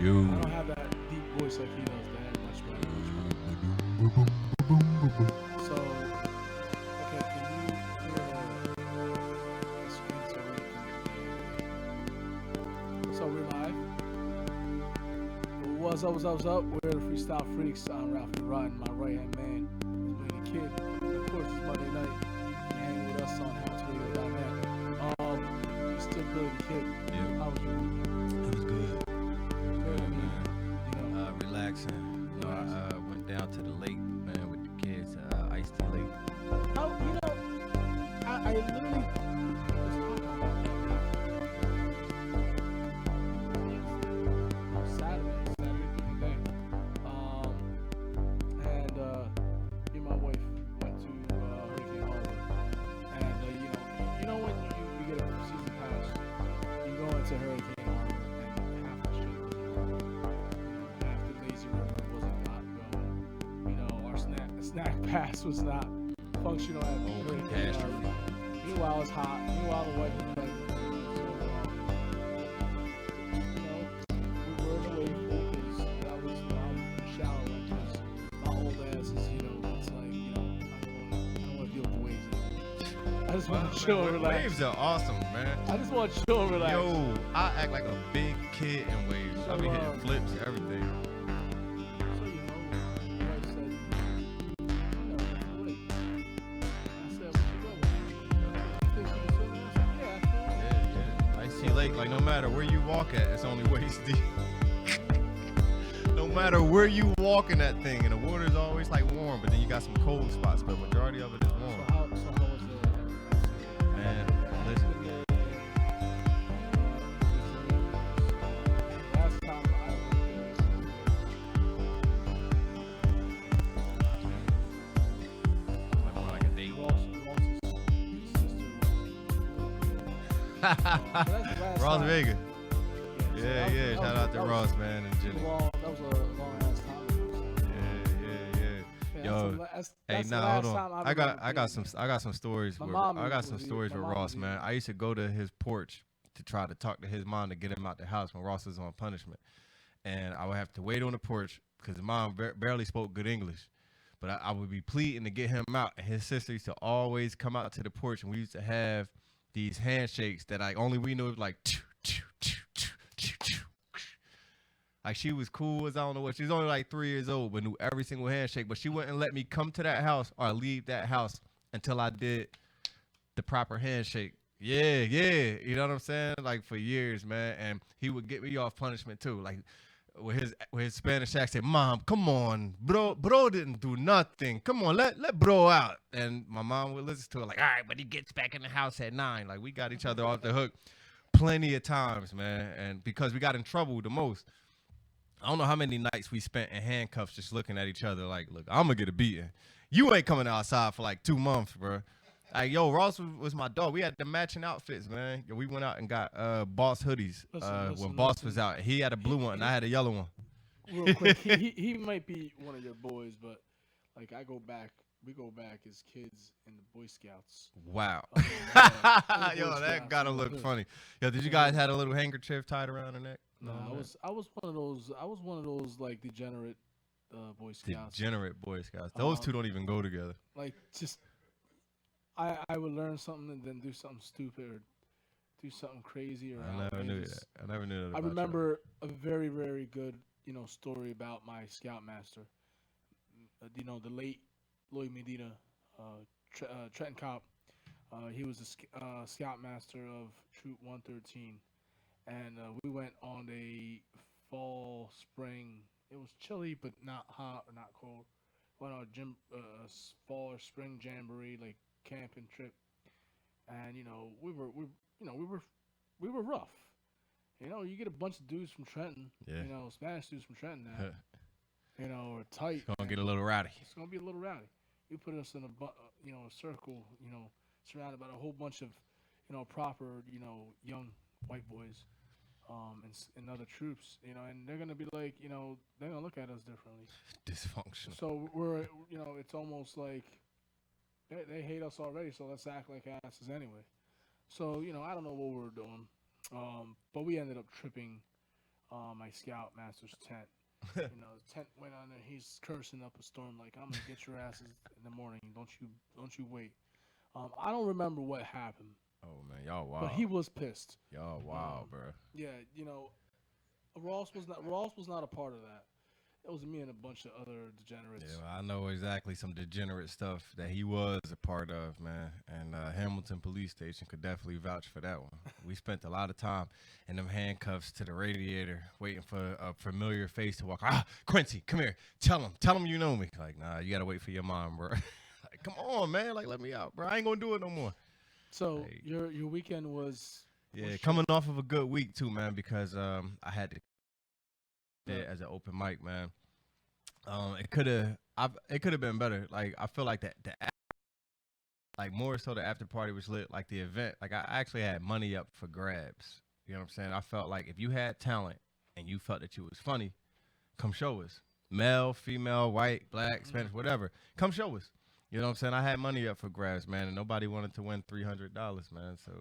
I don't have that deep voice like he does. That much better, much better. So, okay, can you clear the screen so we can? So we're live. What's up? What's up? What's up? We're the Freestyle Freaks. I'm Ralphie Rotten. My right hand man is Wayne the Kid. Of course, it's Monday night. You hang with us on HouseRadio.net. You're still Billy the Kid. Yeah. How was your week? It was good. Good, I Good, mean, man. you know, Relaxing. You know, I went down to the lake, man, with the kids. Ice Tea Lake. how you know, I literally was talking about that Saturday during the day. And me and my wife went to Hurricane Harbor, and you know when you get a season pass, you go into Hurricane Harbor, and half the shit wasn't working. Half the lazy river wasn't not going. Our snack pass was not functional at Hurricane catastrophe. Harbor. Meanwhile, it's hot. Meanwhile, the wife is pregnant. We were in the wave pool because that was shallow. Because my old ass is, it's like, I don't want to deal with the waves anymore. I just want to chill and relax. Waves are awesome, man. I just want to chill and relax. Yo, I act like a big kid in waves. I be hitting flips and everything. So, my wife said, it's the lake. I said, what you doing? You think you can swim? I said, yeah, absolutely. Yeah. Ice Tea Lake, like no matter where you walk at, it's only waist deep. No matter where you walk in that thing, and the water's always like warm, but then you got some cold spots, but majority of it is warm. So how was the Man, listen. last time I was Like a date. Ross's sister. Ross Vega. So Yeah, that yeah. was- Shout out to that was- Ross, man, and Jenny. That was a long ass time ago. Yeah. Yo, hey, nah, hold on. I got some stories. My With, mom I got was some even- stories my with mom Ross, was man. even- I used to go to his porch to try to talk to his mom to get him out the house when Ross was on punishment, and I would have to wait on the porch because his mom barely spoke good English. But I would be pleading to get him out, and his sister used to always come out to the porch, and we used to have these handshakes that only we knew, like like she was cool as I don't know what. She was only like 3 years old, but knew every single handshake. But she wouldn't let me come to that house or leave that house until I did the proper handshake. Yeah, you know what I'm saying? Like for years, man. And he would get me off punishment too, like with his Spanish accent. Mom, come on, bro didn't do nothing. Come on, let bro out. And my mom would listen to it like, all right, but he gets back in the house at 9. Like we got each other off the hook plenty of times, man. And because we got in trouble the most. I don't know how many nights we spent in handcuffs just looking at each other like, look, I'm going to get a beating. You ain't coming outside for like 2 months, bro. Like, yo, Ross was my dog. We had the matching outfits, man. We went out and got Boss hoodies when Boss was out. He had a blue one and I had a yellow one. Real quick, he might be one of your boys, but like we go back as kids in the Boy Scouts. Wow. Man. Yo, that got to look funny. Yo, did you guys have a little handkerchief tied around her neck? No, I was one of those like degenerate Boy Scouts. Degenerate Boy Scouts. Those two don't even go together. Like just I would learn something and then do something stupid or do something crazy or I never knew that. I never knew that. I remember a very, very good, story about my scoutmaster. The late Lloyd Medina, Trenton Cop. He was a scoutmaster of Troop 113, and we went on a fall, spring. It was chilly, but not hot or not cold. Went on a fall or spring jamboree, like camping trip, and we were rough. You get a bunch of dudes from Trenton, Yeah. Spanish dudes from Trenton now, are tight. It's gonna get a little rowdy. It's gonna be a little rowdy. You put us in a circle, surrounded by a whole bunch of, proper, young white boys, and other troops, and they're gonna be like, they're gonna look at us differently. Dysfunctional. So we're, it's almost like they hate us already. So let's act like asses anyway. So I don't know what we were doing, but we ended up tripping my scoutmaster's tent. The tent went on there. He's cursing up a storm like, "I'm gonna get your asses in the morning. Don't you wait." I don't remember what happened, Oh man, y'all but wild. he was pissed. Y'all wild, bro. Yeah, Ross was not a part of that. It was me and a bunch of other degenerates. Yeah, well, I know exactly some degenerate stuff that he was a part of, man. And Hamilton Police Station could definitely vouch for that one. We spent a lot of time in them handcuffs to the radiator, waiting for a familiar face to walk. Quincy, come here. Tell him you know me. Like, nah, you gotta wait for your mom, bro. Like, come on, man. Like, let me out, bro. I ain't gonna do it no more. So Hey. your weekend was Yeah, shit. coming off of a good week too, man, because I had to as an open mic, man. It could have been better. Like I feel like like more so the after party was lit. Like the event, like I actually had money up for grabs. You know what I'm saying? I felt like if you had talent and you felt that you was funny, come show us. Male, female, white, black, Spanish, whatever. Come show us. You know what I'm saying? I had money up for grabs, man, and nobody wanted to win $300, man. So,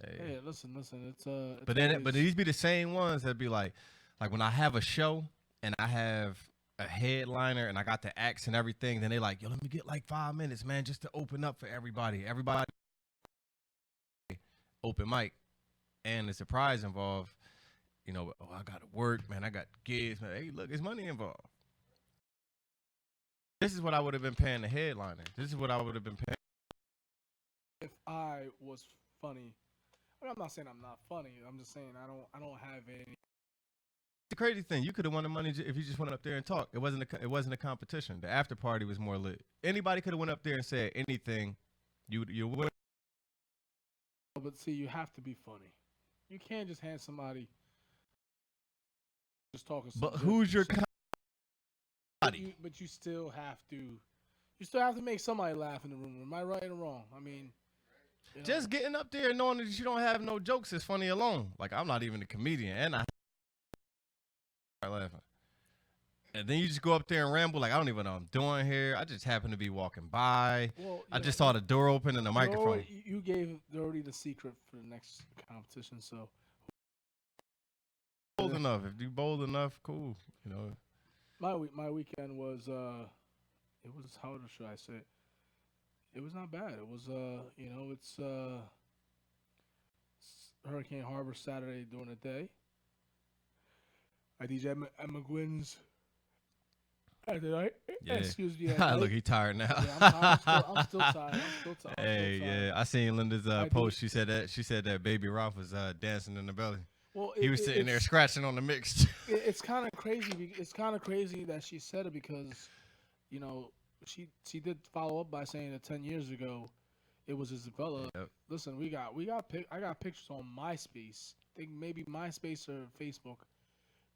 hey. Hey, listen. It's But these be the same ones that be like when I have a show and I have a headliner and I got the acts and everything, then they like, yo, let me get like 5 minutes, man, just to open up for everybody. Everybody open mic, and the surprise involved. I got to work, man. I got gigs, man. Hey, look, there's money involved. This is what I would have been paying the headliner. This is what I would have been paying. if I was funny. I'm not saying I'm not funny. I'm just saying I don't have any. The crazy thing, you could have won the money if you just went up there and talked. It wasn't a competition. The after party was more lit. Anybody could have went up there and said anything. You win. But see, you have to be funny. You can't just hand somebody just talking. But who's your But you still have to. You still have to make somebody laugh in the room. Am I right or wrong? I mean, just getting up there and knowing that you don't have no jokes is funny alone. Like I'm not even a comedian, and I laughing. And then you just go up there and ramble like I don't even know what I'm doing here. I just happen to be walking by. Well, I just saw the door open and the microphone. You gave already the secret for the next competition, so Bold enough. If you bold enough, cool. my weekend was it was how should I say it? It was not bad. It was it's Hurricane Harbor Saturday during the day. I DJ at McGuinn's at the night. Yeah. Excuse me. Look, he tired now. Yeah, I'm still tired. Hey, yeah. I seen Linda's post. She said that Baby Ralph was dancing in the belly. Well, he was sitting there scratching on the mix. It's kind of crazy. It's kind of crazy that she said it because, she did follow up by saying that 10 years ago, it was Isabella. Yep. Listen, I got pictures on MySpace. I think maybe MySpace or Facebook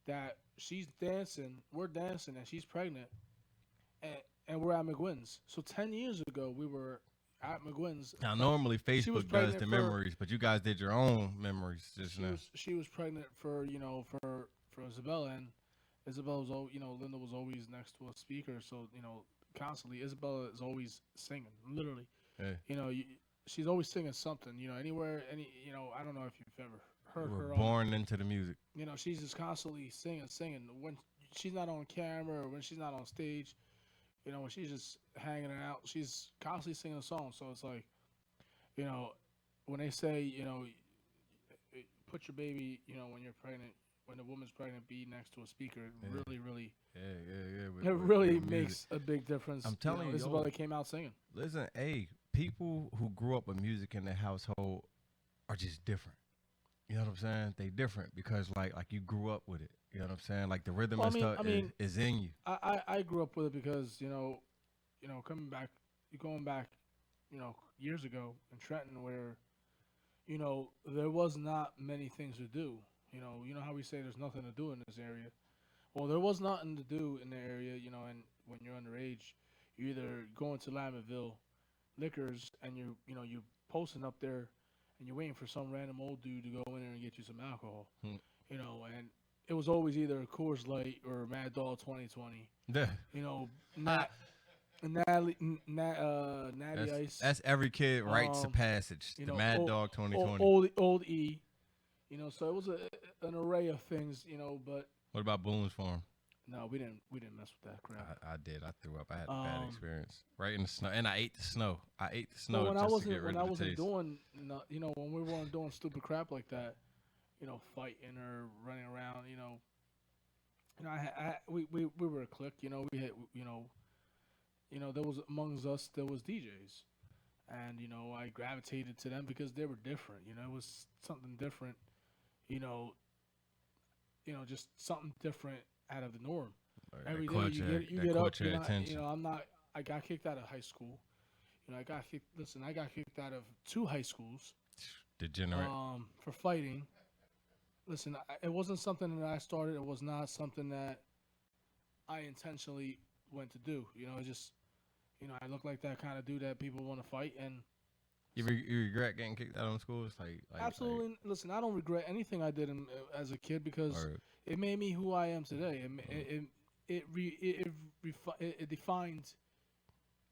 that she's dancing. We're dancing and she's pregnant, and we're at McGuinn's. So 10 years ago, we were at McGuinn's. Now, normally Facebook does the memories, but you guys did your own memories just now. She was pregnant for Isabella, and Isabella was Linda was always next to a speaker, so constantly Isabella is always singing, literally. Hey. She's always singing something, anywhere, I don't know if you've ever heard her. We're born into the music. She's just constantly singing. When she's not on camera or when she's not on stage, when she's just hanging out, she's constantly singing a song. So it's like, when they say, put your baby, when you're pregnant, when the woman's pregnant, be next to a speaker, really, yeah. It really makes a big difference. I'm telling you, Isabella came out singing. Listen, hey, people who grew up with music in their household are just different. You know what I'm saying? They different because like you grew up with it. You know what I'm saying? Like the rhythm and stuff is in you. I grew up with it because going back, years ago in Trenton where, there was not many things to do. You know how we say there's nothing to do in this area. Well, there was nothing to do in the area, and when you're underage, you either going to Lambertville Liquors and you're posting up there and you're waiting for some random old dude to go in there and get you some alcohol. And it was always either a Coors Light or Mad Dog 2020. Yeah. Natty Ice. That's every kid rites of passage. The Mad Dog 2020. Old E. So it was an array of things, but What about Boone's Farm? no, we didn't mess with that crap. I did. I threw up. I had a bad Um, experience. Right in the snow, and I ate the snow. I ate the well, snow just to get rid when I of the wasn't taste. doing, when we weren't doing stupid crap like that, fighting or running around, we were a clique, we had, there was amongst us there was DJs, and I gravitated to them because they were different. It was something different, you know, just something different out of the norm. Like, Every that day caught your, you that get up, caught your attention. I'm not. I got kicked out of high school. I got kicked. Listen, I got kicked out of 2 high schools Degenerate. for fighting. Listen, it wasn't something that I started. It was not something that I intentionally went to do. It just, I look like that kind of dude that people want to fight, and You regret getting kicked out of school? It's like absolutely. Listen, I don't regret anything I did as a kid because Or, it made me who I am today. It defined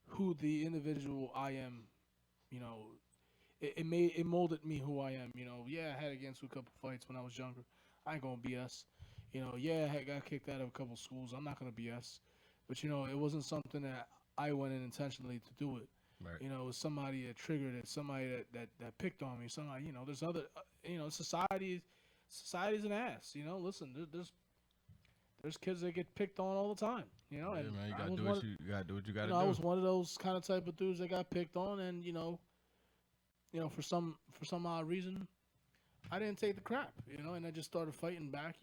who the individual I am. It molded me who I am. Yeah, I had against a couple fights when I was younger. I ain't gonna BS. Yeah, I got kicked out of a couple schools. I'm not gonna BS. But it wasn't something that I went in intentionally to do it. right. It was somebody that triggered it, somebody that picked on me. Somebody, there's other, society's an ass. Listen, there's kids that get picked on all the time. Yeah, And man, you I gotta was do one, what you gotta do. What you gotta I do. was one of those kind of type of dudes that got picked on, and for some odd reason, I didn't take the crap. And I just started fighting back.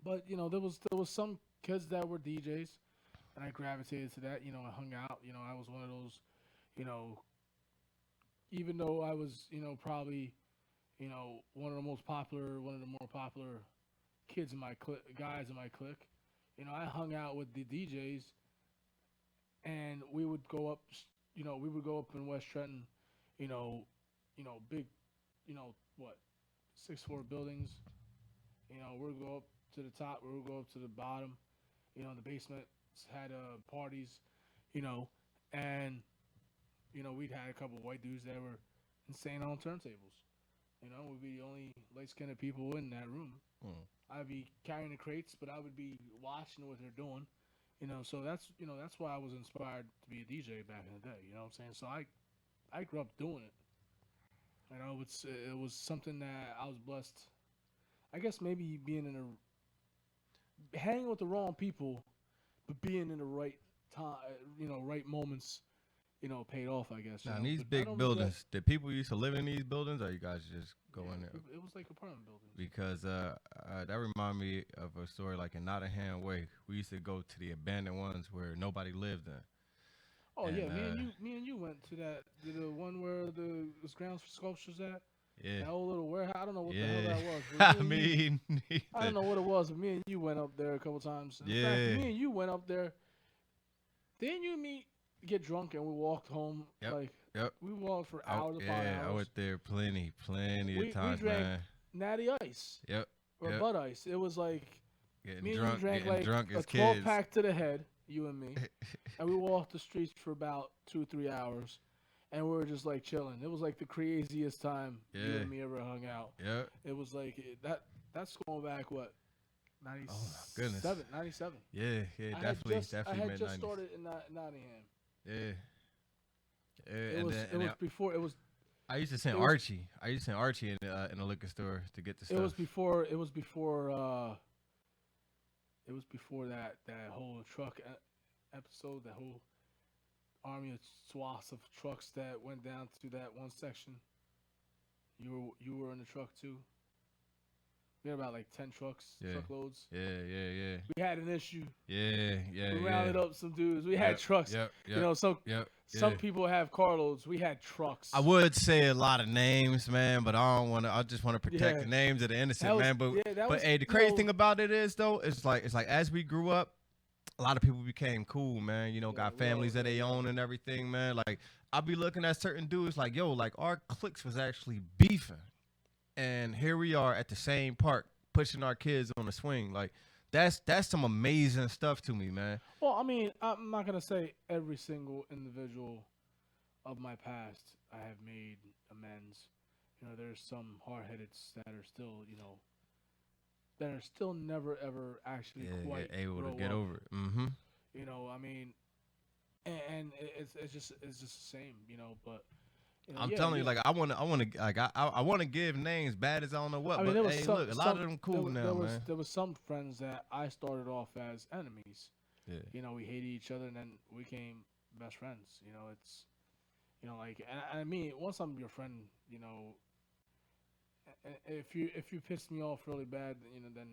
But there was some kids that were DJs, and I gravitated to that. I hung out. I was one of those. Even though I was probably one of the one of the more popular kids in my guys in my clique. I hung out with the DJs, and we would go up. We would go up in West Trenton. Big, what, 6 floor buildings. We'd go up to the top. We would go up to the bottom. The basement had parties. And we'd had a couple of white dudes that were insane on turntables. We'd be the only light-skinned people in that room. I'd be carrying the crates, but I would be watching what they're doing. So that's why I was inspired to be a DJ back in the day. You know what I'm saying? So I grew up doing it. It was something that I was blessed. I guess maybe hanging with the wrong people, but being in the right time, right moments, paid off. I guess. Now, But in these I big don't buildings, did people used to live in these buildings, or you guys just go in there? It was like apartment buildings. Because that remind me of a story like in Nottingham Way. We used to go to the abandoned ones where nobody lived in. Oh yeah, And, me and you went to the one where the grounds for sculptures at. Yeah. That old little warehouse. I don't know what the Yeah. hell that was. I but me and you- mean, I don't know what it was, but me and you went up there a couple times. In fact, Yeah. me and you went up there. Didn't you and me get drunk and we walked home? Yep, Like yep. we walked for hours upon Yeah, I hours. went there plenty We of times, drank man. Natty Ice Yep. or Yep. Bud Ice. It was like Getting me and drunk, you drank getting like drunk a as 12 kids. pack to the head, you and me, and we walked the streets for about 2-3 hours, and we were just like chilling. It was like the craziest time you Yeah. and me ever hung out. Yep. It was like that's going back what, 97, Oh my goodness. 97. Yeah, I definitely, I definitely had mid just 90s. started in Nottingham. Yeah. Yeah, It and was then, it and was then before it was I used to send it was- Archie. I used to send Archie in the liquor store to get the stuff. it was before that whole truck episode, that whole army of swaths of trucks that went down to that one section. You were in the truck too. We had about like 10 Yeah. truckloads. Yeah. We had an issue. Yeah. We rounded up some dudes. We had trucks. Yep. Some people have carloads. We had trucks. I would say a lot of names, man, but I don't want to. I just want to protect Yeah. the names of the innocent, That was- man. But yeah, that was, hey, the you crazy know- thing about it is though, it's like as we grew up, a lot of people became cool, man. Got families that they own and everything, man. Like I'll be looking at certain dudes like, yo, like our cliques was actually beefing, and here we are at the same park pushing our kids on the swing. Like that's some amazing stuff to me, man. Well, I mean, I'm not gonna say every single individual of my past I have made amends. there's some hard-headeds that are still, never ever actually quite able to grow get up. over it. Mm-hmm. I mean, and it's just the same, but I'm yeah, telling you, yeah. like I want to give names, bad as I don't know what, I mean, but there was hey, look, a lot of them cool there now, was man. there was some friends that I started off as enemies. Yeah, We hated each other, and then we became best friends. It's like, and I mean, once I'm your friend, if you piss me off really bad, then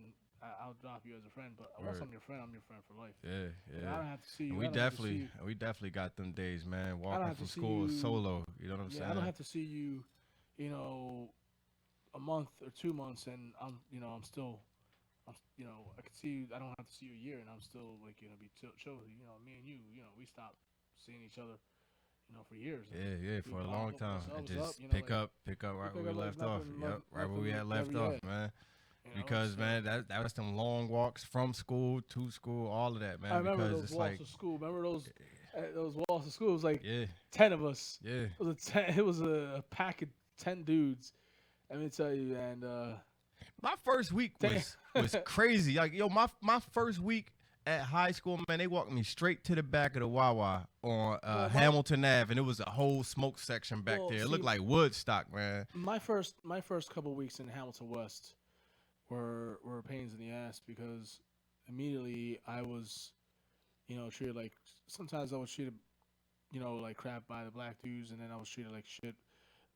I'll drop you as a friend. But once word. I'm your friend for life. Yeah, I yeah. don't have to see And you. we I don't have to see definitely, you. we definitely got them days, man. I don't Walking have to from see school you. solo. You know what I'm Yeah, saying? I don't have to see you. A month or 2 months, and I'm still. I could see you. I don't have to see you a year, and I'm still like be chill with you. Me and you. We stopped seeing each other. For years. And Yeah, we for a long bottled time, and ourselves up. just Like pick up we right pick where up we like left off. Yep, right where we had left never off, yet. man. Because So man, that was them long walks from school to school, all of that, man. I remember Because those it's walks like, to school. Remember those walks to school? It was like yeah, 10 of us. yeah. It was a pack of 10 dudes. Let me tell you, and My first week was crazy. Like yo, my first week at high school, man, they walked me straight to the back of the Wawa on Hamilton Ave, and it was a whole smoke section back there. It looked like Woodstock, man. my first couple weeks in Hamilton West were pains in the ass because immediately I was, treated like sometimes I was treated, like crap by the black dudes, and then I was treated like shit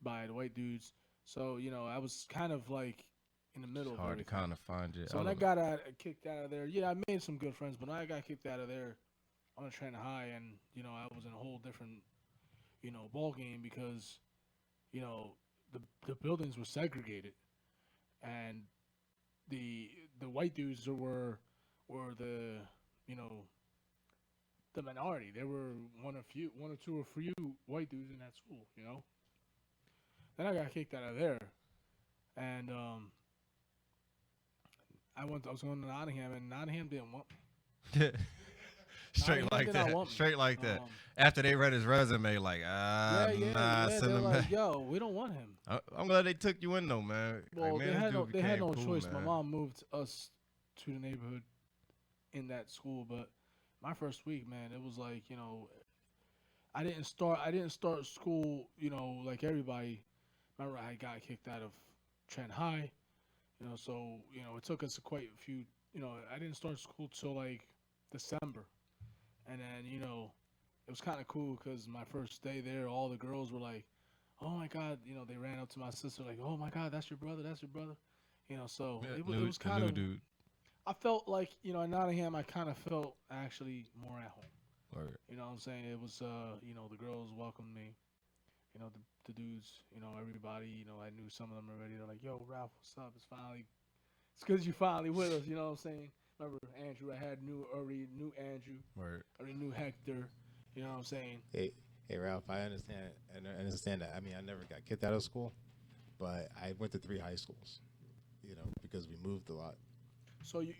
by the white dudes. So I was kind of like in the middle It's of hard to everything. kind of find your So when I element. got kicked out of there, yeah, I made some good friends, but when I got kicked out of there, I went to Trenton High, and I was in a whole different ball game because you know the buildings were segregated, and the white dudes were the you know the minority. There were one or two or few white dudes in that school. Then I got kicked out of there, and I was going to Nottingham, and Nottingham didn't want me. Straight Nottingham like did not that. want me. Straight like that. Um, After they read his resume, like, nah, They're send him like, back. yo, we don't want him. I'm glad they took you in though, man. Well, like, man, they had no cool, choice. Man. My mom moved us to the neighborhood in that school, but my first week, man, it was like I didn't start school like everybody. Remember, I got kicked out of Trent High, so it took us quite a few. I didn't start school till like December, and then it was kind of cool because my first day there, all the girls were like, "Oh my God," they ran up to my sister like, "Oh my God, that's your brother, that's your brother," So Yeah, it was kind new of. dude. I felt like in Nottingham, I kind of felt actually more at home. Word. You know what I'm saying? It was the girls welcomed me. The dudes, everybody, I knew some of them already. They're like, "Yo, Ralph, what's up? It's because you finally with us." You know what I'm saying? Remember Andrew? I already knew Andrew. Word. Already knew Hector. You know what I'm saying? Hey, Ralph, I understand. And I understand that. I mean, I never got kicked out of school, but I went to 3 high schools. Because we moved a lot. So you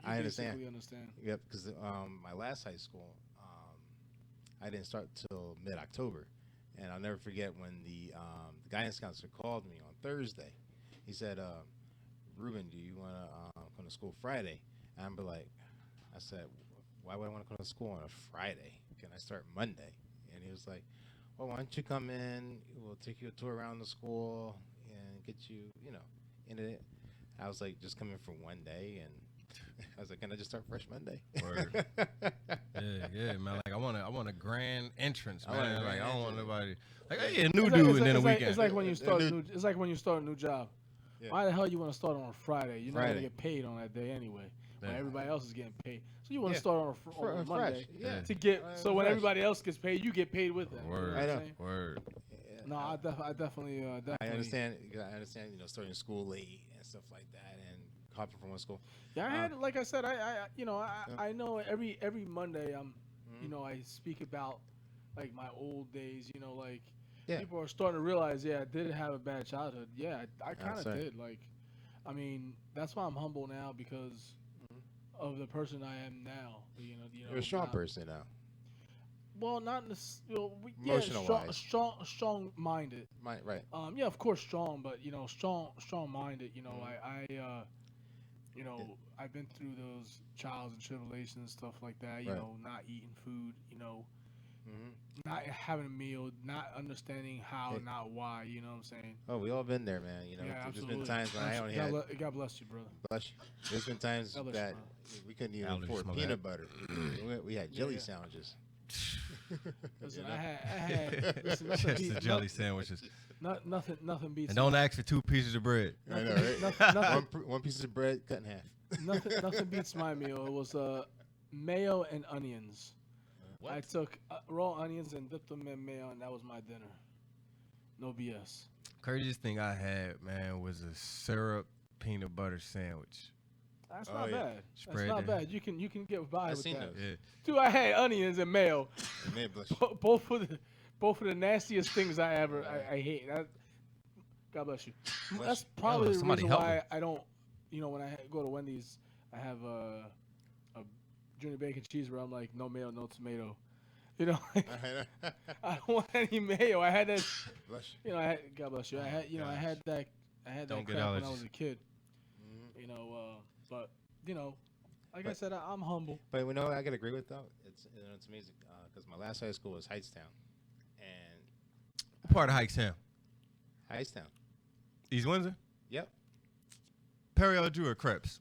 I understand. basically understand. Yep. Because my last high school, I didn't start till mid-October, and I'll never forget when the guidance counselor called me on Thursday. He said, "Ruben, do you want to come to school Friday?" And I'm like, I said, "Why would I want to come to school on a Friday? Can I start Monday?" And he was like, "Well, why don't you come in? We'll take you a tour around the school and get you, into it." I was like, just come in for one day, and I was like, "Can I just start fresh Monday?" Word. yeah, man. Like I want a grand entrance, I want a man. Like grand I don't want entrance. nobody. Like hey, a new It's dude, like, and then a it's like, weekend. it's like when you start. New- It's like when you start a new job. Yeah. Why the hell you want to start on a Friday? You're not gonna Friday. get paid on that day anyway. When Yeah. everybody else is getting paid, so you want to Yeah. start on a Monday fresh. Yeah. to get. Uh, So when fresh. everybody else gets paid, you get paid with them. You know Word. what I I'm know. saying? Word. Yeah, No, I definitely. I understand. I understand. Starting school late and stuff like that, and hopping from one school. Yeah, I had, like I said, Yeah. I know every Monday Mhm. I speak about like my old days. Like Yeah. people are starting to realize, yeah, I did have a bad childhood. Yeah, I kind of That's right. did. Like, I mean, that's why I'm humble now because Mhm. of the person I am now. You're a strong now. person now. well, not necessarily. Emotional wise. Strong-minded. Right. Yeah, of course, strong, but strong-minded. I've been through those trials and tribulations, stuff like that. Right. Not eating food. Hmm. Not having a meal, not understanding how, Hey. not why. You know what I'm saying? Oh, we all been there, man. You know, Yeah, there's absolutely. been times when I only had. God bless you, brother. Bless you. There's been times God bless you, that brother. we couldn't even Allergies, afford my peanut bad. butter. We had Yeah, jelly yeah. sandwiches. Listen, You know? I had listen, nothing Just the beat, jelly sandwiches. nothing beats And don't ask for 2 pieces of bread. I know, right? nothing, One piece of bread cut in half. nothing beats my meal. It was mayo and onions. I took raw onions and dipped them in mayo, and that was my dinner. No BS. Craziest thing I had, man, was a syrup peanut butter sandwich. That's Oh, not yeah. bad. Spread That's not that. bad. You can get by I with seen that. those. Yeah. Dude, I had onions and mayo. And man, bless you. both of the nastiest things I hate. God bless you. Bless That's you. probably Yo, the somebody reason help why me. I don't. When I go to Wendy's, I have a junior bacon cheeseburger. I'm like, no mayo, no tomato. I don't want any mayo. I had that. Bless you. God bless you. I had, Gosh. I had Don't that get crap when I allergies. was a kid. Mhm. But like I But- said, I'm humble. But you know what I gotta agree with though? It's amazing because my last high school was Heightstown, and What part of Hikestown? Heightstown. East Windsor? Yep. Perry Drew or Creps?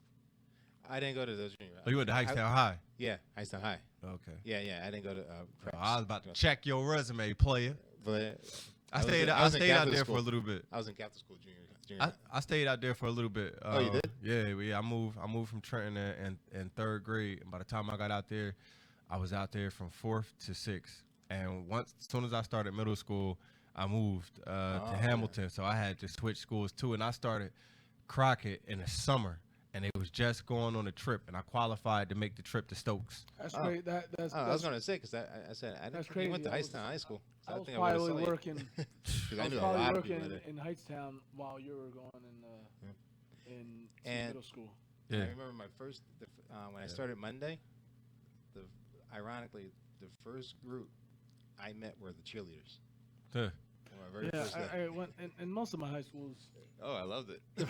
I didn't go to those junior. Oh, you went to Hikestown High? Yeah, Heightstown High. Okay. Yeah. I didn't go to. Oh, I was about to check your resume, player. But I was stayed in- I was in stayed out Catholic there school. for a little bit. I was in Catholic school junior. I stayed out there for a little bit. Oh, you did? Yeah. I moved from Trenton in 3rd grade. And by the time I got out there, I was out there from 4th to 6th. And as soon as I started middle school, I moved to yeah. Hamilton. So I had to switch schools too. And I started Crockett in the summer. And it was just going on a trip. And I qualified to make the trip to Stokes. That's Oh. great. That's I was gonna say because I said I That's didn't think you went to crazy. Heightstown High School. So I was think would've probably saw you. working. 'Cause I I was knew a probably lot of people working there. in Heightstown while you were going in And- middle school. I Yeah. remember my first when I started Monday. Ironically, the first group I met were the cheerleaders. Yeah. My very first day. I went in most of my high schools. Oh, I loved it. The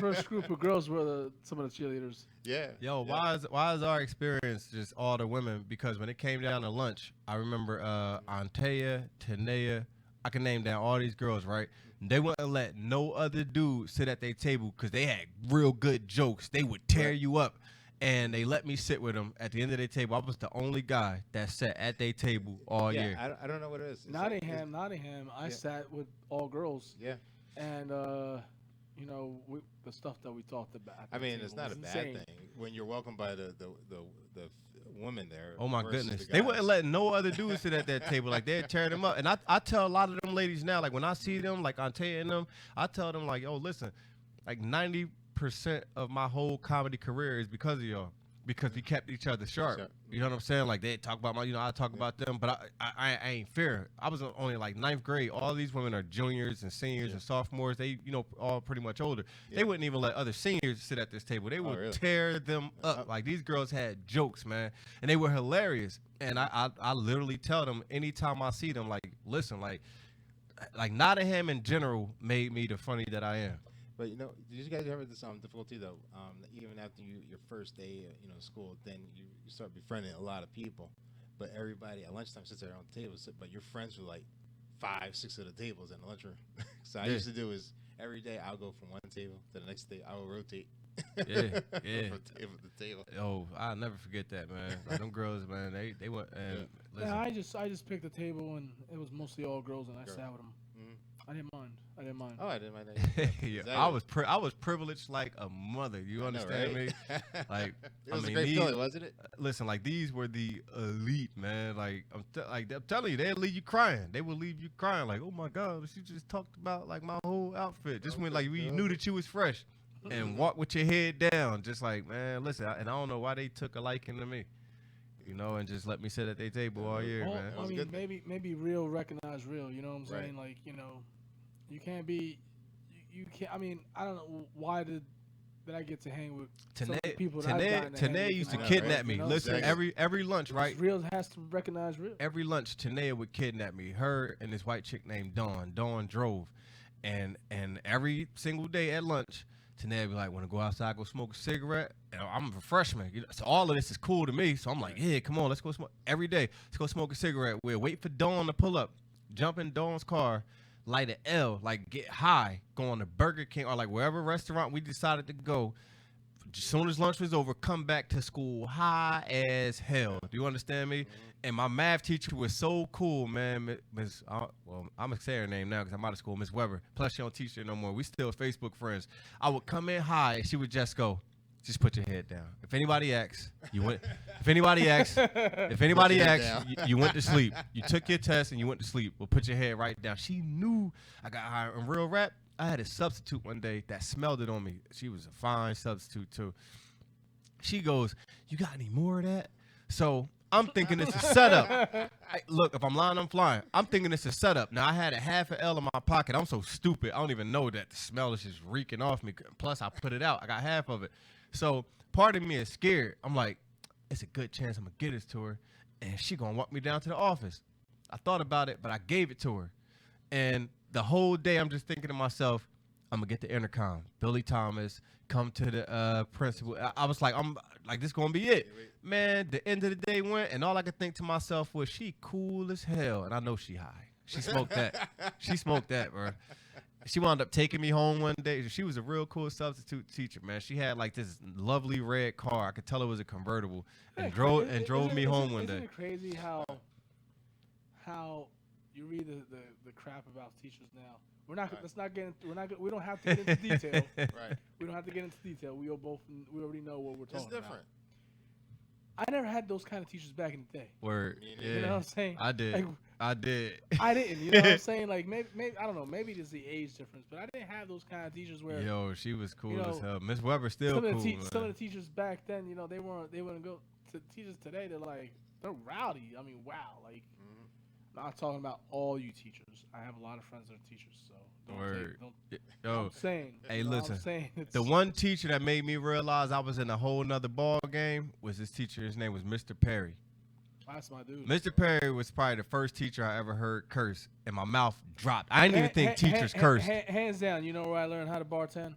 first group of girls were some of the cheerleaders. Yeah. Yo, yeah. why is our experience just all the women? Because when it came down to lunch, I remember Antea, Tanea, I can name down all these girls, right? They wouldn't let no other dude sit at their table because they had real good jokes. They would tear Right. you up. And they let me sit with them at the end of their table. I was the only guy that sat at their table all Yeah, year. I don't know what it is. Nottingham. I Yeah. sat with all girls, Yeah. and the stuff that we talked about. at I the mean, table it's not was a bad insane. thing when you're welcomed by the woman there. Oh my versus goodness. the They wouldn't guys. let no other dudes sit at that table. Like they'd tear them up. And I tell a lot of them ladies now, like when I see them, like Antea and them, I tell them like, yo, listen, like 90% of my whole comedy career is because of y'all. Because we kept each other sharp. Sharp. You know what I'm saying? Like they talk about I talk about them, but I ain't fair. I was only like 9th grade. All these women are juniors and seniors Yeah. and sophomores. They, all pretty much older. Yeah. They wouldn't even let other seniors sit at this table. They would really? tear them up. Like these girls had jokes, man, and they were hilarious. And I literally tell them anytime I see them, like, listen, like Nottingham in general made me the funny that I am. But did you guys ever have this difficulty though? Even after your first day, school, then you start befriending a lot of people. But everybody at lunchtime sits there on the table, but your friends were like 5, 6 of the tables in the lunchroom. So I Yeah. used to do is every day I'll go from one table to the next day. I will rotate. Yeah. From table to table. Oh, I'll never forget that, man. Like, them girls, man, they went and listen. Yeah, I just picked a table and it was mostly all girls, and I Girl. sat with them. Mhm. I didn't mind. Oh, I didn't mind that. Yeah, Exactly. I was privileged like a mother. You I know, understand right? me? Like, it was I mean, a great these- feeling, wasn't it? Listen, like these were the elite, man. Like I'm telling you, they'd leave you crying. They would leave you crying, like, oh my God, she just talked about like my whole outfit. Just when like we knew that you was fresh, and walk with your head down, just like, man, listen. And I don't know why they took a liking to me, and just let me sit at their table all year, Well, man. I was mean, good. maybe real recognize real. You know what I'm Right. saying? Like, you can't be. You can't. I mean, I don't know why did that I get to hang with some of the Tanae, people that I've gotten to hang Tanae with used in to my kidnap life, kidnap me. you know? Listen, Exactly. every lunch, right? Real has to recognize real. Every lunch, Tanae would kidnap me. Her and this white chick named Dawn. Dawn drove, and every single day at lunch, Tanae would be like, "Want to go outside, go smoke a cigarette?" And I'm a freshman, so all of this is cool to me. So I'm like, "Yeah, come on, let's go smoke every day. Let's go smoke a cigarette." We'll wait for Dawn to pull up, jump in Dawn's car, light an L, like get high, go on to Burger King or like wherever restaurant we decided to go. As soon as lunch was over, come back to school high as hell. Do you understand me? And my math teacher was so cool, man. Miss, well, I'm gonna say her name now because I'm out of school, Miss Weber. Plus, she don't teach there no more. We still Facebook friends. I would come in high, and she would just go, "Just put your head down. If anybody asks, you went. If anybody asks, you went to sleep. You took your test and you went to sleep. Well, put your head right down." She knew I got high. In real rap, I had a substitute one day that smelled it on me. She was a fine substitute too. She goes, "You got any more of that?" So I'm thinking it's a setup. Look, if I'm lying, I'm flying. I'm thinking it's a setup. Now I had a half a L in my pocket. I'm so stupid. I don't even know that the smell is just reeking off me. Plus, I put it out. I got half of it. So part of me is scared. I'm like, it's a good chance I'm gonna get this to her, and she gonna walk me down to the office. I thought about it, but I gave it to her. And the whole day, I'm just thinking to myself, I'm gonna get the intercom. Billy Thomas, come to the principal. I was like, I'm like, this gonna be it, man. The end of the day went, and all I could think to myself was, she cool as hell, and I know she high. She smoked that. She smoked that, bro. She wound up taking me home one day. She was a real cool substitute teacher, man. She had like this lovely red car. I could tell it was a convertible, and drove me home one day. Isn't it crazy how you read the crap about teachers now? We don't have to get into detail. Right. We don't have to get into detail. We already know what we're It's talking about. different. I never had those kind of teachers back in the day. Word. You Yeah. You know what I'm saying? I did. Like, I did. I didn't. You know what I'm saying? Like maybe I don't know. Maybe it's the age difference, but I didn't have those kind of teachers where Yo, she was cool you as know, hell. Miss Weber still some cool. of the man. some of the teachers back then, you know, they wouldn't go to teachers today. They're rowdy. I mean, wow. Like I'm not talking about all you teachers. I have a lot of friends that are teachers, so Word. I'm Yo, saying. hey, you know, listen. I'm saying the one teacher that made me realize I was in a whole nother ball game was this teacher. His name was Mr. Perry. That's my dude. Mr. Perry was probably the first teacher I ever heard curse, and my mouth dropped. I didn't even think teachers cursed. Hands down, you know where I learned how to bartend?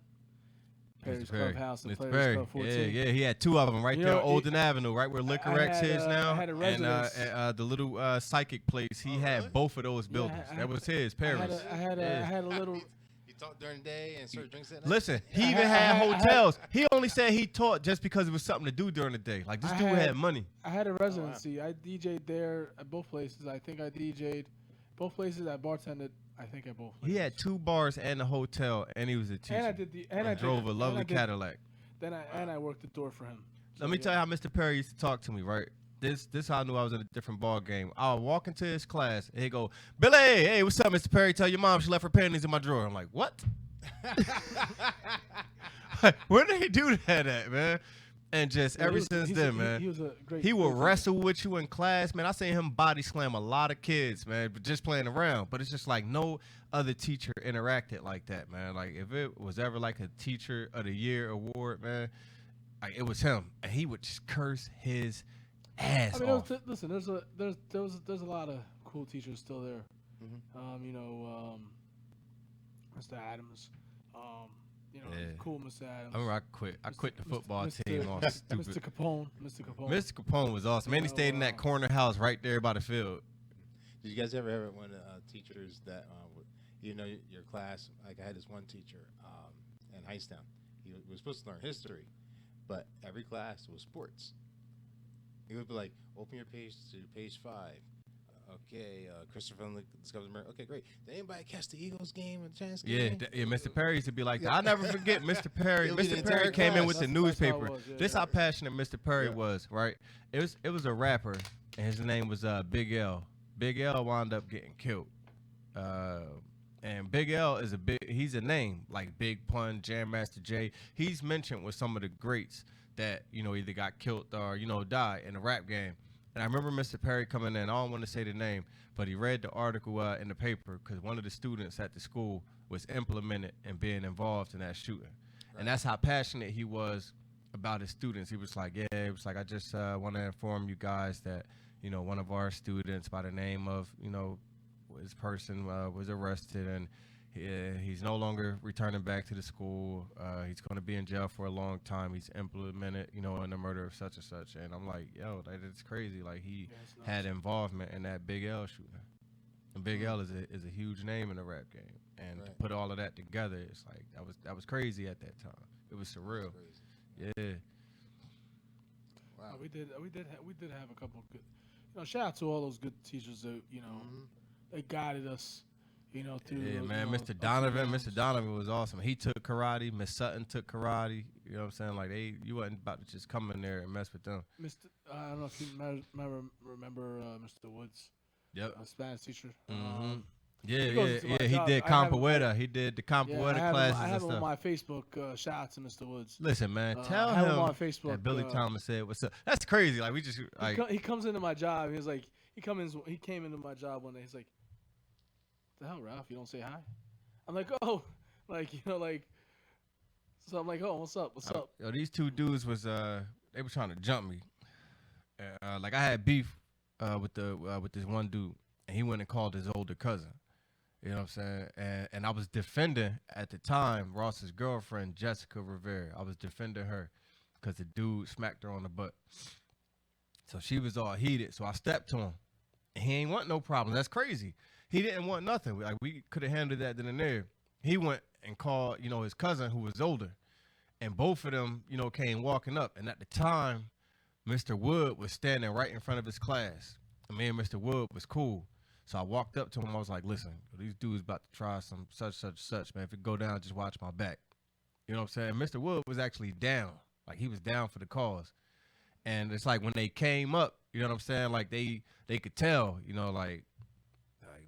Perry's Mr. Perry. Clubhouse and Mr. Players Perry. Club 14. Yeah, he had two of them right You there know, on Olden Avenue, right where Liquor I X had, is now. I had a and residence. the little psychic place, he had really? both of those buildings. I that had was his, Perry's. I had a little. You talk during the day and serve drinks at night? Listen, he I even had- had I had- hotels. He only said he taught just because it was something to do during the day. Like, this I dude had- had money. I had a residency. I DJ'd there at both places. I think I DJ'd both places. I bartended. I think at both places. He had 2 bars and a hotel, and he was a teacher. And I did the. And I drove did, a lovely and I did, Cadillac. Then I worked the door for him. Let me tell you how Mr. Perry used to talk to me, right? This how I knew I was in a different ball game. I would walk into his class, and he'd go, "Billy, hey, what's up, Mr. Perry? Tell your mom she left her panties in my drawer." I'm like, what? Where did he do that at, man? And just ever since then, man. He was a great. He will great wrestle with you in class, man. I seen him body slam a lot of kids, man, but just playing around. But it's just like no other teacher interacted like that, man. Like if it was ever like a Teacher of the Year award, man, like it was him, and he would just curse his ass off. Listen, there's a lot of cool teachers still there. Mhm. Mr. Adams. Yeah. Cool, Mr. Adams. I remember I quit the football team off Mr. stupid. Capone. Mr. Capone was awesome. Man, he stayed in that corner house right there by the field. Did you guys ever have one teachers that, your class? Like I had this one teacher in Hightstown. He was supposed to learn history, but every class was sports. He would be like, "Open your page to page 5." Okay, Christopher discovers America. Okay, great. Did anybody catch the Eagles game or the Giants game? Yeah, Mr. Perry used to be like that. I'll never forget Mr. Perry. It'll be the Mr. Perry entire came in class. with the That's how it newspaper. was, yeah, This yeah. how passionate Mr. Perry Yeah. was, right? It was a rapper, and his name was Big L. Big L wound up getting killed. And Big L is he's a name, like Big Pun, Jam Master Jay. He's mentioned with some of the greats that, either got killed or, died in the rap game. And I remember Mr. Perry coming in. I don't want to say the name, but he read the article in the paper because one of the students at the school was implemented and being involved in that shooting. And that's how passionate he was about his students. He was like, yeah, it was like, I just want to inform you guys that, you know, one of our students by the name of, you know, this person was arrested, and he's no longer returning back to the school. He's going to be in jail for a long time. He's implemented, you know, in the murder of such and such. And I'm like, yo, that is crazy. Like, he had involvement in that Big L shooting. And Big L is a huge name in the rap game. And to put all of that together, it's like that was crazy at that time. It was surreal. Yeah. Wow. We did have a couple of good. You know, shout out to all those good teachers that they guided us. You know, through. Yeah, those, man. you know, Mr. Donovan. Mr. Donovan was awesome. He took karate. Miss Sutton took karate. You know what I'm saying? Like, you wasn't about to just come in there and mess with them. I don't know if you remember Mr. Woods. Yep. A Spanish teacher. Yeah. job. He did I have him- Capoeira. He did the Capoeira classes I and have him on stuff. my Facebook. Shout out to Mr. Woods. Listen, man. Tell I have him him on Facebook. that Billy Thomas said what's up. That's crazy. Like, we just like. He comes into my job. He was like, he came into my job one day. He's like, "The hell, Ralph? You don't say hi?" I'm like, "Oh, like, you know, like." So I'm like, "Oh, what's up? What's up?" Yo, these two dudes was they were trying to jump me. Like, I had beef with this one dude, and he went and called his older cousin. You know what I'm saying? And I was defending at the time Ross's girlfriend, Jessica Rivera. I was defending her because the dude smacked her on the butt. So she was all heated. So I stepped to him. And he ain't want no problem. That's crazy. He didn't want nothing. Like, we could have handled that then and there. He went and called, you know, his cousin who was older. And both of them, you know, came walking up. And at the time, Mr. Wood was standing right in front of his class. And me and Mr. Wood was cool. So I walked up to him. I was like, listen, these dudes about to try some such, man. If it go down, just watch my back. You know what I'm saying? Mr. Wood was actually down. Like, he was down for the cause. And it's like when they came up, you know what I'm saying? Like, they could tell, you know, like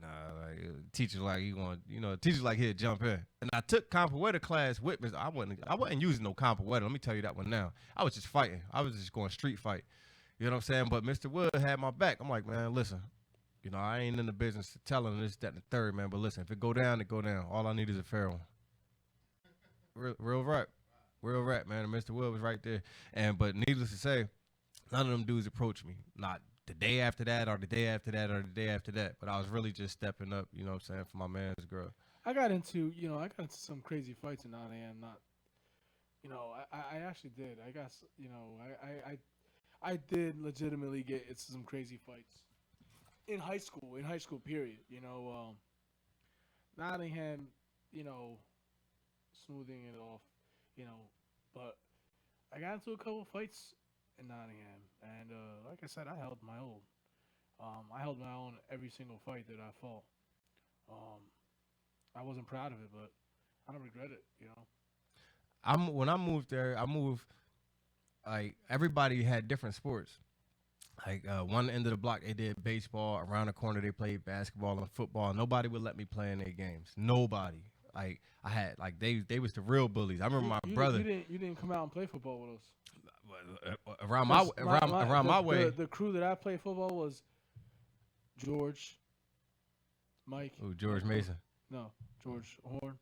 nah, like teachers like you want, you know, teachers like he'd jump in. And I took Capoeira class with me. I wasn't using no Capoeira. Let me tell you that one now. I was just fighting. I was just going street fight. You know what I'm saying? But Mr. Wood had my back. I'm like, man, listen. You know, I ain't in the business of telling this, that, and the third, man. But listen, if it go down, it go down. All I need is a fair one. Real rap, man. And Mr. Wood was right there. But needless to say, none of them dudes approached me. Not the day after that, or the day after that, or the day after that. But I was really just stepping up. You know what I'm saying, for my man's girl. I got into some crazy fights in Nottingham. I actually did. I did legitimately get into some crazy fights. In high school period, Nottingham, smoothing it off, but I got into a couple of fights in Nottingham, and like I said, I held my own. I held my own every single fight that I fought. I wasn't proud of it, but I don't regret it, When I moved there, like, everybody had different sports. Like, one end of the block, they did baseball. Around the corner, they played basketball and football. Nobody would let me play in their games. Nobody. Like, I had, like, they was the real bullies. I remember my brother. You didn't come out and play football with us. Around my way. The crew that I played football was George, Mike. Oh, George Mason. No, George Horn.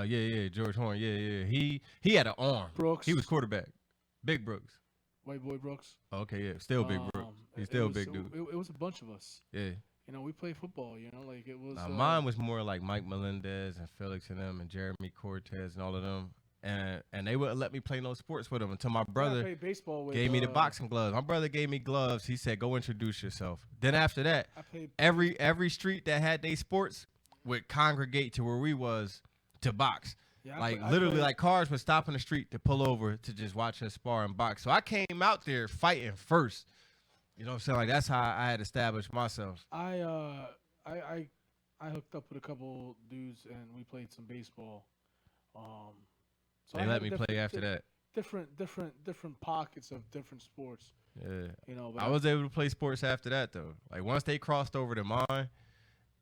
Yeah, George Horn. Yeah. He had an arm. Brooks. He was quarterback. Big Brooks. White boy Brooks. Okay, yeah, still Big Brooks. He's still a big dude. It was a bunch of us. Yeah. We played football. Like it was. Mine was more like Mike Melendez and Felix and them and Jeremy Cortez and all of them. And they wouldn't let me play no sports with them until my brother played baseball with, gave me the boxing gloves. My brother gave me gloves. He said, "Go introduce yourself." Then after that, I played every street that had their sports would congregate to where we was to box. Yeah, like I literally, played, like cars would stop in the street to pull over to just watch us spar and box. So I came out there fighting first. You know what I'm saying? Like, that's how I had established myself. I hooked up with a couple dudes and we played some baseball. So They let me play after that. Different pockets of different sports. Yeah. But I was able to play sports after that though. Like, once they crossed over to mine,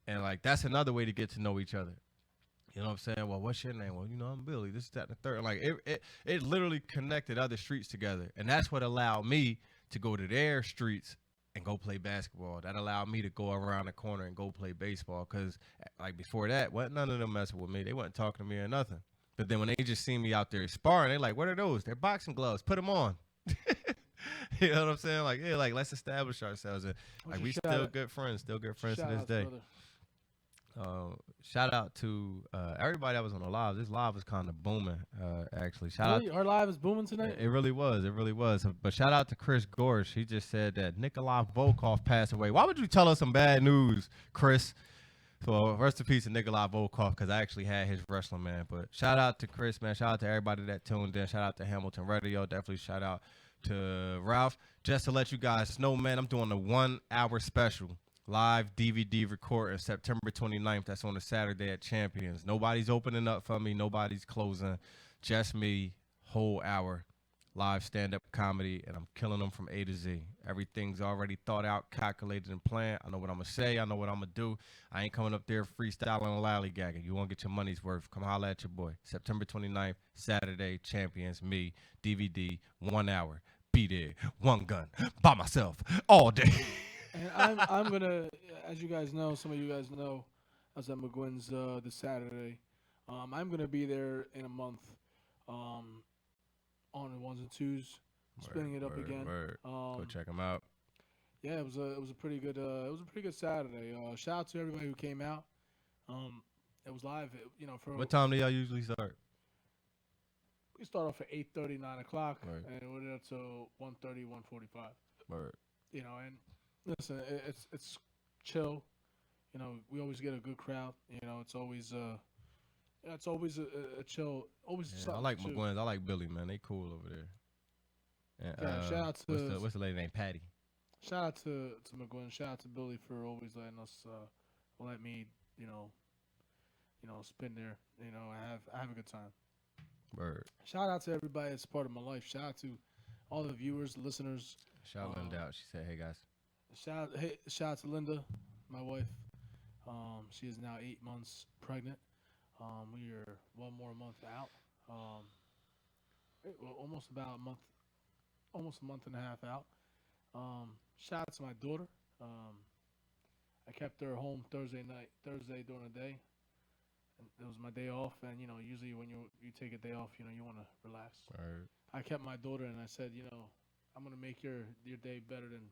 and like that's another way to get to know each other. You know what I'm saying? Well, what's your name? Well, I'm Billy. This, that, and the third. Like, it literally connected other streets together. And that's what allowed me to go to their streets and go play basketball. That allowed me to go around the corner and go play baseball. Because, like, before that, none of them messing with me. They wasn't talking to me or nothing. But then when they just see me out there sparring, they like, what are those? They're boxing gloves. Put them on. You know what I'm saying? Like, yeah, like let's establish ourselves. And like we still good friends to this day. Shout out to everybody that was on the live. This live was kind of booming, actually. Our live is booming tonight? It really was. It really was. But shout out to Chris Gorsh. He just said that Nikolai Volkov passed away. Why would you tell us some bad news, Chris? So rest in peace to Nikolai Volkov, because I actually had his wrestling, man. But shout out to Chris, man. Shout out to everybody that tuned in. Shout out to Hamilton Radio. Definitely shout out to Ralph. Just to let you guys know, man, I'm doing a 1 hour special. Live DVD recording September 29th. That's on a Saturday at Champions. Nobody's opening up for me. Nobody's closing. Just me. Whole hour. Live stand-up comedy. And I'm killing them from A to Z. Everything's already thought out, calculated, and planned. I know what I'm going to say. I know what I'm going to do. I ain't coming up there freestyling and lollygagging. You want to get your money's worth. Come holler at your boy. September 29th, Saturday, Champions, me, DVD, 1 hour. Be there. One gun. By myself. All day. And I'm gonna, as you guys know, some of you guys know, I was at McGuinn's this Saturday. I'm gonna be there in a month, on the ones and twos, spinning it up again. Go check them out. Yeah, it was a pretty good Saturday. Shout out to everybody who came out. It was live. For What time do y'all usually start? We start off at 8:30, 9 o'clock, Right. and we're there till 1:30, 1:45. Word. And listen, it's chill. We always get a good crowd. It's always a chill. Always. Yeah, I something like to- McGuinn's. I like Billy, man. They cool over there. And, Yeah, shout out to what's the lady named Patty? shout out to McGuinn. Shout out to Billy for always letting us let me spin there. I have a good time. Word. Shout out to everybody that's part of my life. Shout out to all the viewers, listeners. Shout Linda out. She said, "Hey guys." Shout out to Linda, my wife. She is now 8 months pregnant. We are one more month out. Almost about almost a month and a half out. Shout out to my daughter. I kept her home Thursday during the day. And it was my day off, and usually when you take a day off, you want to relax. Word. I kept my daughter, and I said, I'm gonna make your day better than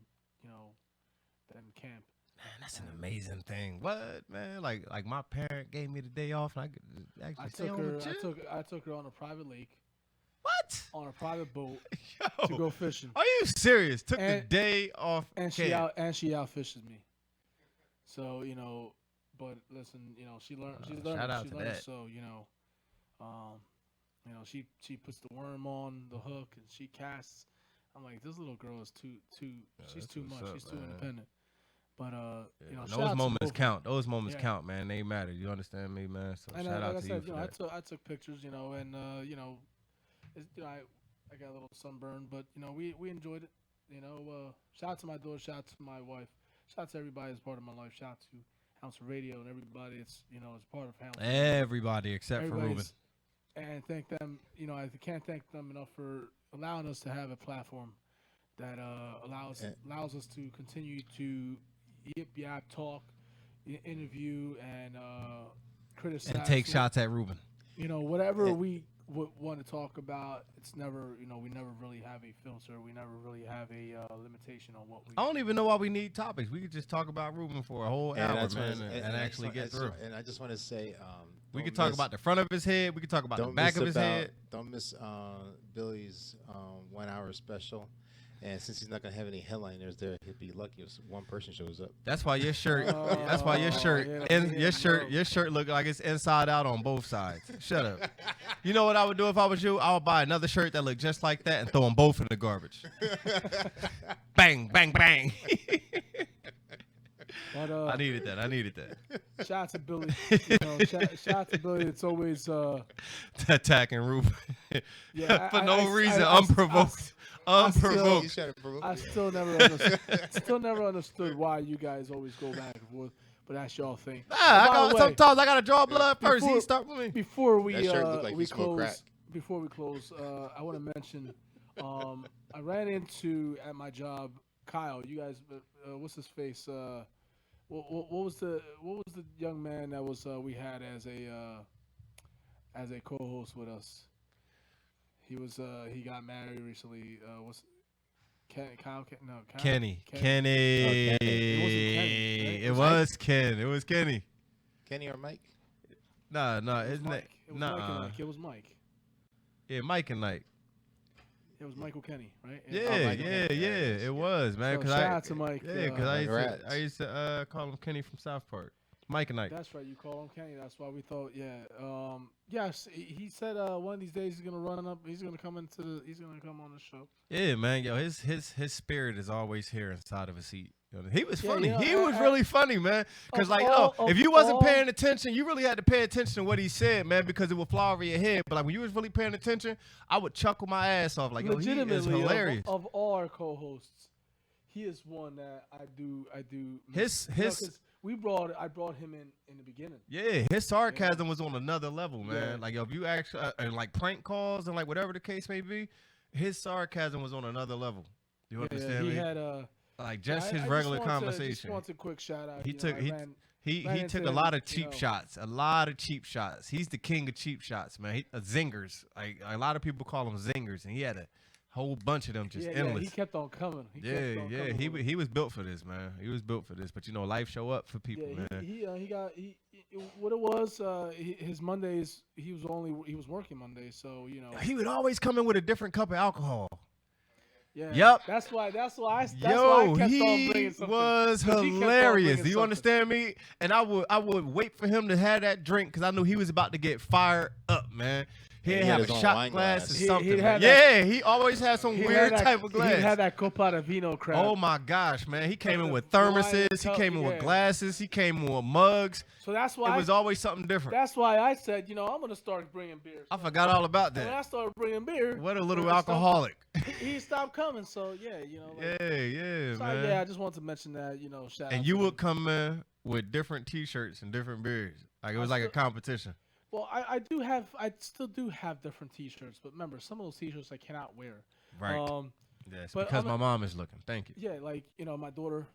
than camp. Man, that's an amazing thing. What, man? Like my parent gave me the day off, and I could actually stay home and chill. I took her on a private lake, What? on a private boat Yo, to go fishing, are you serious? Took the And- day off. and camp. she out fishes me. So but listen, she's learning. Shout out she's to learning, that. So she puts the worm on the hook and she casts. I'm like, this little girl is too. She's that's too what's much. up, She's too man. independent. But shout Those out to moments both- count. Those moments Yeah. count, man. They matter. You understand me, man? So And shout like out I to said, you for that. I took pictures, and I got a little sunburn, but we enjoyed it. Shout out to my daughter, shout out to my wife, shout out to everybody that's part of my life. Shout out to Hamilton Radio and everybody that's is part of Hamilton. Everybody except for Ruben. Everybody's- And thank them. I can't thank them enough for allowing us to have a platform that allows us to continue to yap, talk, interview, and criticize. And take shots at Ruben. Whatever And- we want to talk about, it's never. We never really have a filter. We never really have a limitation on what we. I don't even know why we need topics. We could just talk about Ruben for a whole hour, that's man, what I- and actually get through. And I just want to say, We don't could talk miss- about the front of his head. We could talk about the don't back miss of his head. Don't miss Billy's 1 hour special. And since he's not gonna have any headliners there, he'd be lucky if one person shows up. That's why your shirt. That's why your Oh, shirt. yeah, And yeah, your bro. shirt look like it's inside out on both sides. Shut up. You know what I would do if I was you? I would buy another shirt that looked just like that and throw them both in the garbage. Bang, bang, bang. But I needed that. shout out to Billy. Shout out to Billy. It's always Attacking Ruben Yeah, for I- no I- reason, I- unprovoked. Unprovoked. He's trying to provoke I me. still never understood why you guys always go back and forth. But that's y'all thing. Nah, By the way, sometimes I gotta draw blood first. before- He start with me. Before we That shirt look like we you smoke crack. close, before we close, I want to mention I ran into at my job Kyle. You guys, what's his face? What was the young man that was we had as a co-host with us. He got married recently. What's Kyle? No, Kyle? Kenny. It wasn't Kenny, right? It was Ken. It was Kenny. Kenny or Mike? No, It was isn't it? Mike. It was Mike and Mike. It was Mike. Yeah, Mike and Mike. It was Michael Kenny, right? Yeah, Michael yeah, Kenny. yeah. Yeah, it is. It was, man. So Cause shout I, out to Mike. Yeah, because I Congrats. used to call him Kenny from South Park. Mike and Mike. That's right. You call him Kenny. That's why we thought. Yeah. Yes. He said one of these days he's gonna run up. He's gonna come on the show. Yeah, man. Yo, his spirit is always here inside of a seat. You know, he was Yeah, funny. you know, He was really funny, man. Because, Of like, all- if of you wasn't all- paying attention, you really had to pay attention to what he said, man, because it would fly over your head. But, like, when you was really paying attention, I would chuckle my ass off. Like, yo, he is Legitimately, hilarious. of all our co-hosts, he is one that I do. His- You know, 'cause I brought him in the beginning. Yeah, his sarcasm was on another level, man. Yeah. Like, yo, if you actually, and like prank calls and like whatever the case may be, his sarcasm was on another level. You understand he me? had Like just I his just regular want to- conversation. Just wants a quick shout out. He you know, took- I he- ran- He ran took into a lot him, of cheap you know. shots. A lot of cheap shots. He's the king of cheap shots, man. Zingers. Like a lot of people call them zingers, and he had a whole bunch of them just yeah, endless. he kept on coming. He kept on Yeah, coming with it. he was built for this, man. He was built for this. But you know, life show up for people, Yeah, man. he got what it was. His Mondays, he was working Mondays, so you know. He would always come in with a different cup of alcohol. Yeah. Yup. That's why I Yo, kept on bringing he something. was 'Cause he kept on hilarious. bringing Do you something. understand me? And I would wait for him to have that drink because I knew he was about to get fired up, man. He'd Yeah, he have had a his own shot wine glass glass. or He- something. he'd man. have Yeah, he always had some He weird had that- type of glass. He had that Copa de Vino crap. Oh my gosh, man. He came in with the wine thermoses, he cup, came in with yeah. glasses, he came in with mugs. So that's It why was always something different. that's why I said, you know, I'm gonna start bringing beer. I forgot all about And when I that. started bringing beer, What a little he stopped- alcoholic. He stopped coming. So yeah, you know. Like, Yeah, so, man. yeah, I just wanted to mention that, you know, shout out And to you him. would come in with different T-shirts and different beers. Like it was like a competition. Well, I still do have different T-shirts, but remember, some of those T-shirts I cannot wear. Right. Yes, but because I'm my mom is looking. Thank you. Yeah, like you know, my daughter.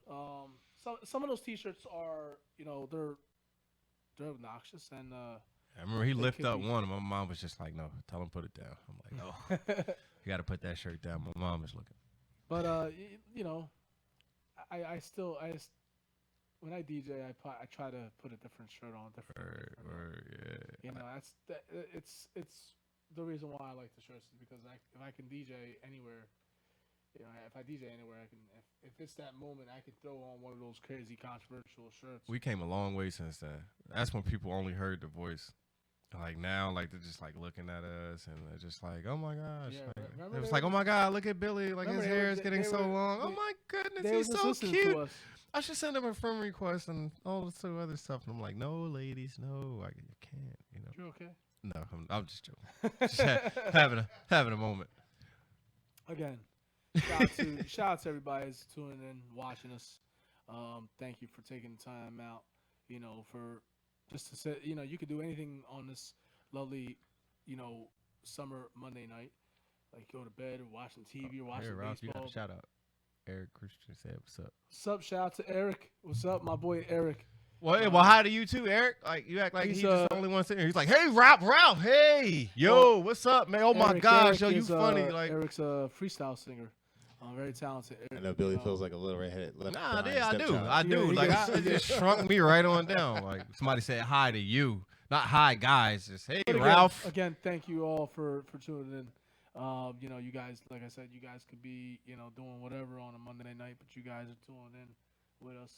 Some of those T-shirts are, you know, they're obnoxious and. I remember he They lifted could up be. one, and my mom was just like, "No, tell him put it down." I'm like, "No, you got to put that shirt down." My mom is looking. But you know, I still when I DJ, I try to put a different shirt on, different. Yeah. You know, it's the reason why I like the shirts is because if I can DJ anywhere, you know, if I DJ anywhere, I can. If it's that moment, I can throw on one of those crazy controversial shirts. We came a long way since then. That's when people only heard the voice. Like now, like they're just like looking at us, and they're just like, "Oh my gosh!" Yeah, Like, remember it was they like, were- "Oh my god, look at Billy! Like Remember his they hair were- is getting they so were- long. Oh they- my goodness, They he's was so listening cute." to us. I should send him a friend request and all this other stuff. And I'm like, "No, ladies, no, I can't." You know. You okay? No, I'm just joking. Just having a moment. Again, shout out to everybody who's tuning in, watching us. Thank you for taking the time out, you know, for just to say, you know, you could do anything on this lovely, you know, summer Monday night, like go to bed or watching TV or watching Here, Ralph, you got baseball. a shout out. Eric Christian said, "What's up?" What's up? Shout out to Eric. What's up, my boy Eric? Well, hi to you too, Eric. Like you act like He's, he's just the only one sitting here. He's like, "Hey, Ralph, hey, yo, what's up, man? Oh my Eric- gosh, Eric yo, you is, funny." Like, Eric's a freestyle singer, very talented. I know Billy feels like a little redheaded. nah, behind yeah, I do, stepchild. I do. he Like, does. it just shrunk me right on down. Like somebody said hi to you, not hi guys. Just hey, But Ralph. Again, thank you all for tuning in. You know, you guys, like I said, you guys could be, you know, doing whatever on a Monday night, but you guys are tuning in with us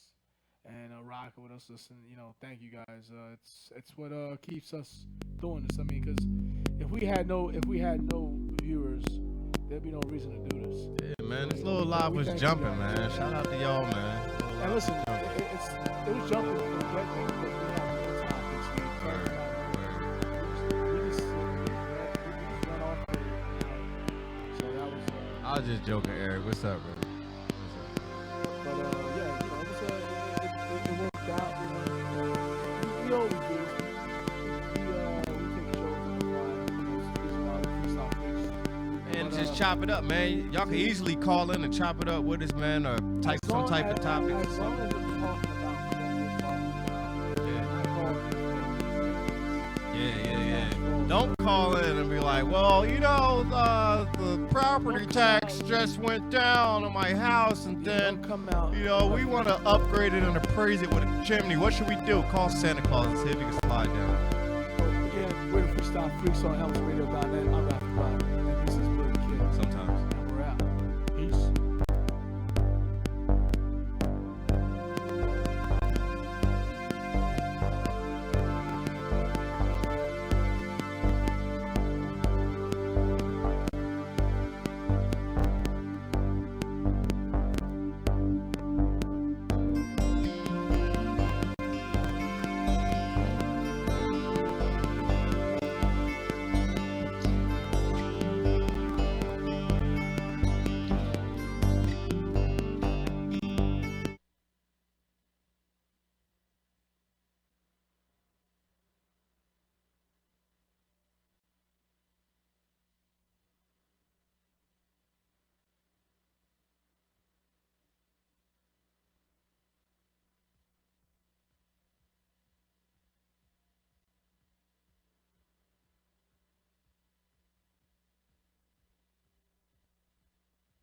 and rocking with us. Listen, you know, thank you guys. It's what keeps us doing this. I mean, because if we had no viewers, there'd be no reason to do this. Yeah, man, this little live We was thank you jumping, guys. man. Shout out to y'all, man. And listen, it was jumping from the get-go because we had no topics. We talked Word, about word. we just went off for an hour. So that was. I was just joking, Eric. What's up, bro? But yeah, you know, it worked out. We always do. We take shows on the fly. There's a lot of freestyle things. And But, just chop it up, man. Y'all can easily call in and chop it up with us, man, or type some type of topic. As long as we're talking about what we're talking about. Yeah. I call it. Yeah. Don't call in and be like, well, you know, the property tax just went down on my house, and then, Don't come out. you know, we want to upgrade it and appraise it with a chimney. What should we do? Call Santa Claus and see if he can slide down. Again, we're the Freestyle Freaks on HelmsRadio.net.